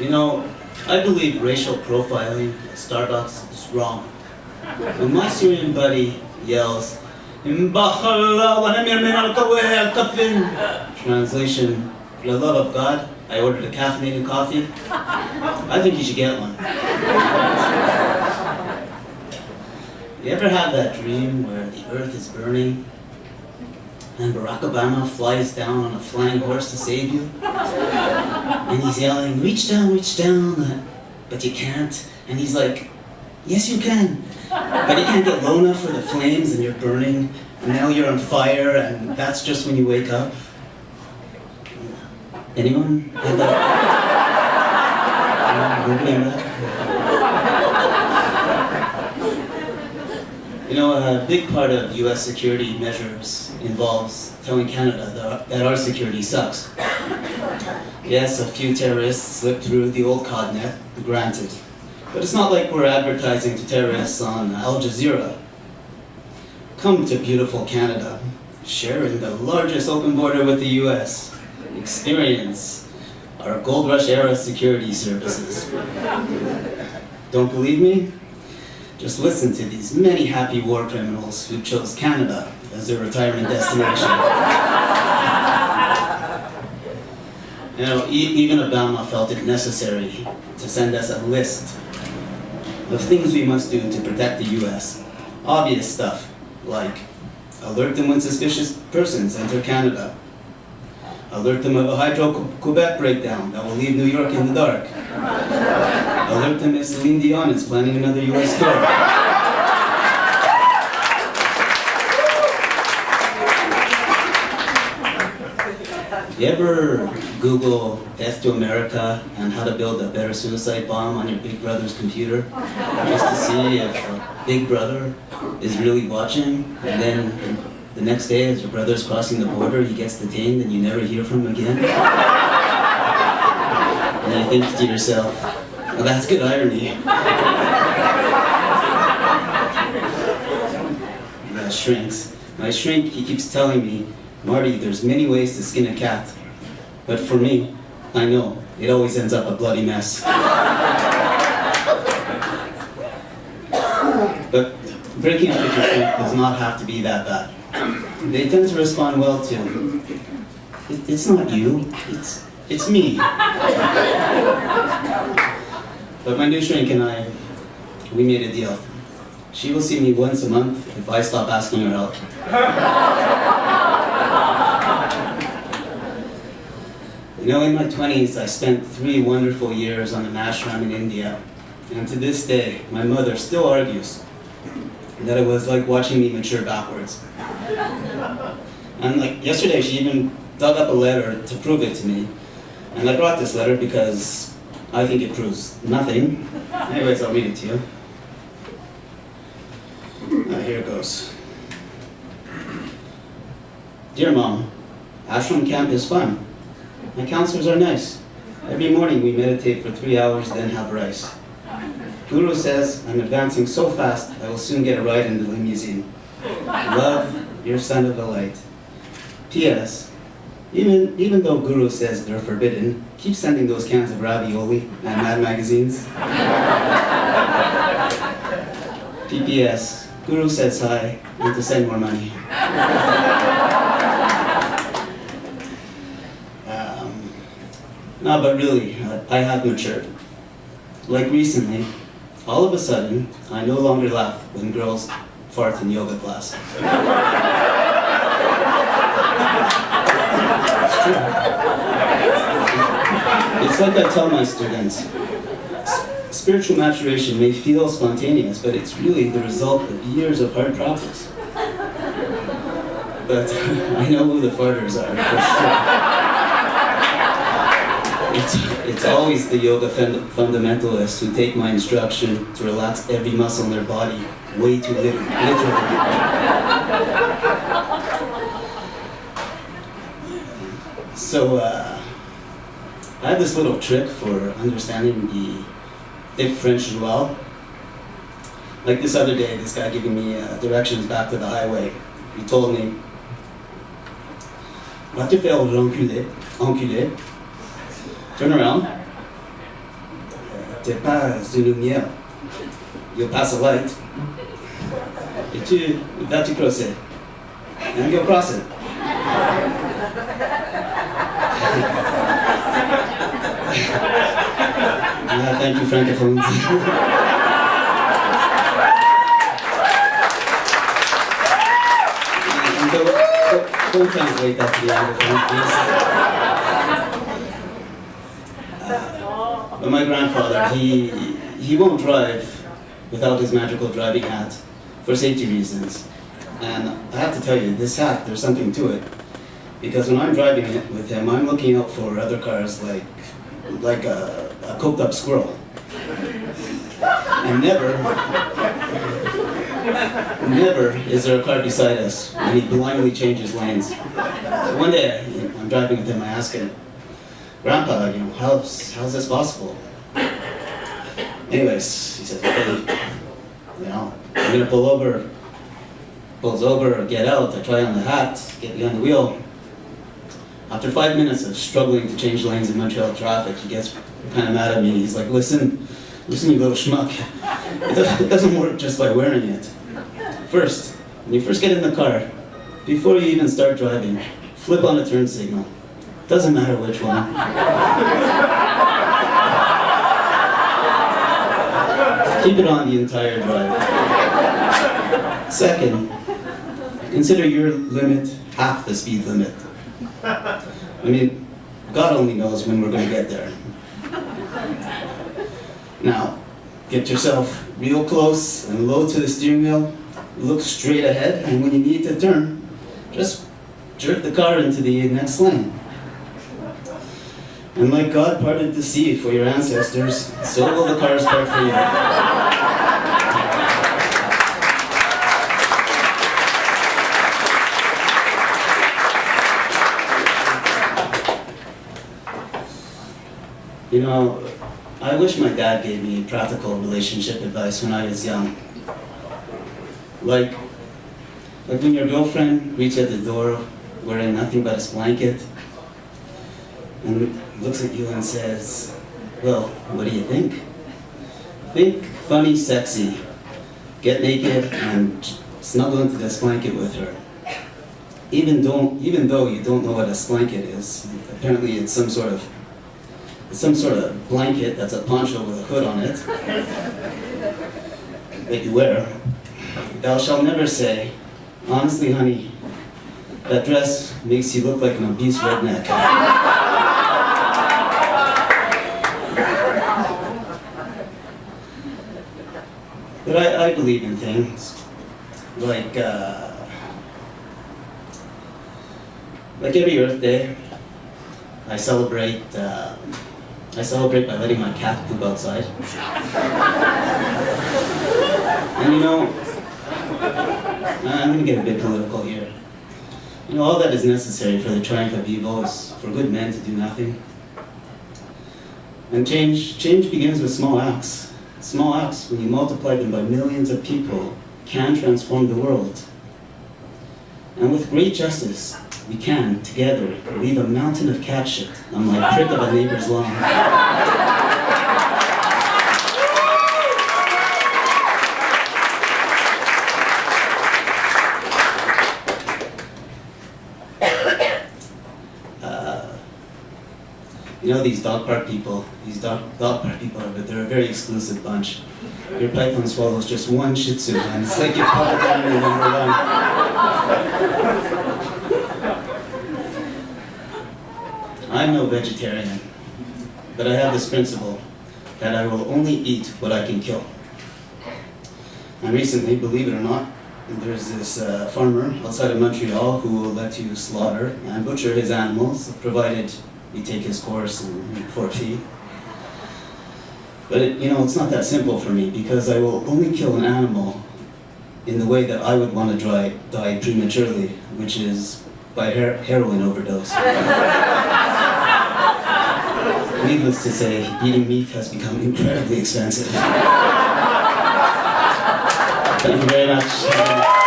You know, I believe racial profiling at Starbucks is wrong. When my Syrian buddy yells, translation, for the love of God, I ordered a caffeinated coffee, I think you should get one. You ever have that dream where the earth is burning and Barack Obama flies down on a flying horse to save you? And he's yelling, reach down, but you can't. And he's like, yes you can. But you can't get low enough for the flames and you're burning, and now you're on fire, and that's just when you wake up. Anyone have that? Nobody have that? You know, a big part of US security measures involves telling Canada that our security sucks. Yes, a few terrorists slipped through the old CODNet, granted. But it's not like we're advertising to terrorists on Al Jazeera. Come to beautiful Canada, sharing the largest open border with the US. Experience our Gold Rush era security services. Don't believe me? Just listen to these many happy war criminals who chose Canada as their retirement destination. You know, even Obama felt it necessary to send us a list of things we must do to protect the US. Obvious stuff, like alert them when suspicious persons enter Canada. Alert them of a Hydro-Quebec breakdown that will leave New York in the dark. Alert them if Celine Dion is planning another US tour. You ever Google Death to America and how to build a better suicide bomb on your big brother's computer? Just to see if Big Brother is really watching, and then the next day as your brother's crossing the border, he gets detained and you never hear from him again? And then you think to yourself, well, that's good irony. That shrinks. My shrink, he keeps telling me, Marty, there's many ways to skin a cat. But for me, I know, it always ends up a bloody mess. But breaking up with your shrink does not have to be that bad. They tend to respond well to, it's not you, it's me. But my new shrink and I, we made a deal. She will see me once a month if I stop asking her help. You know, in my 20s, I spent 3 wonderful years on an ashram in India. And to this day, my mother still argues that it was like watching me mature backwards. And like yesterday, she even dug up a letter to prove it to me. And I brought this letter because I think it proves nothing. Anyways, I'll read it to you. Here it goes. Dear Mom, ashram camp is fun. My counselors are nice. Every morning we meditate for 3 hours, then have rice. Guru says I'm advancing so fast I will soon get a ride in the limousine. Love, your son of the light. P.S. Even though Guru says they're forbidden, keep sending those cans of ravioli and Mad magazines. P.P.S. Guru says hi, and to send more money. No, but really, I have matured. Like recently, all of a sudden, I no longer laugh when girls fart in yoga class. It's true. It's like I tell my students, spiritual maturation may feel spontaneous, but it's really the result of years of hard practice. But I know who the farters are, for sure. It's always the yoga fundamentalists who take my instruction to relax every muscle in their body way too literally. So, I have this little trick for understanding the thick French joual. Like this other day, this guy giving me directions back to the highway. He told me, va te faire enculer, turn around, t'es pas une lumière. You'll pass a light. Et tu vas te crosser. And you'll cross it. Thank you, francophones. Don't translate that to the anglophone, please. But my grandfather, he won't drive without his magical driving hat for safety reasons. And I have to tell you, this hat, there's something to it. Because when I'm driving it with him, I'm looking out for other cars like a coked up squirrel. And never is there a car beside us when he blindly changes lanes. So one day, I'm driving with him, I ask him, Grandpa, how's this possible? Anyways, he says, okay, I'm gonna pull over. Pulls over, get out, I try on the hat, get behind the wheel. After 5 minutes of struggling to change lanes in Montreal traffic, he gets kind of mad at me. He's like, listen, you little schmuck. It doesn't work just by wearing it. First, when you first get in the car, before you even start driving, flip on a turn signal. Doesn't matter which one. Keep it on the entire drive. Second, consider your limit half the speed limit. I mean, God only knows when we're going to get there. Now, get yourself real close and low to the steering wheel, look straight ahead, and when you need to turn, just jerk the car into the next lane. And like God parted the sea for your ancestors, so will the cars part for you. I wish my dad gave me practical relationship advice when I was young. Like when your girlfriend greets you at the door wearing nothing but a blanket and looks at you and says, well, what do you think? Think funny, sexy. Get naked and snuggle into this blanket with her. Even though you don't know what a blanket is, apparently it's some sort of blanket that's a poncho with a hood on it that you wear. Thou shalt never say, honestly, honey, that dress makes you look like an obese redneck. But I believe in things like every Earth Day, I celebrate by letting my cat poop outside. And I'm going to get a bit political here. All that is necessary for the triumph of evil is for good men to do nothing. And change begins with small acts. Small acts, when you multiply them by millions of people, can transform the world. And with great justice, we can, together, leave a mountain of cat shit on my prick of a neighbor's lawn. These dog park people, they're a very exclusive bunch. Your python swallows just one Shih Tzu, and it's like your puppet family number one. I'm no vegetarian, but I have this principle that I will only eat what I can kill. And recently, believe it or not, there's this farmer outside of Montreal who will let you slaughter and butcher his animals, provided you take his course and for a fee. But it's not that simple for me, because I will only kill an animal in the way that I would want to die prematurely, which is by heroin overdose. Needless to say, eating meat has become incredibly expensive. Thank you very much.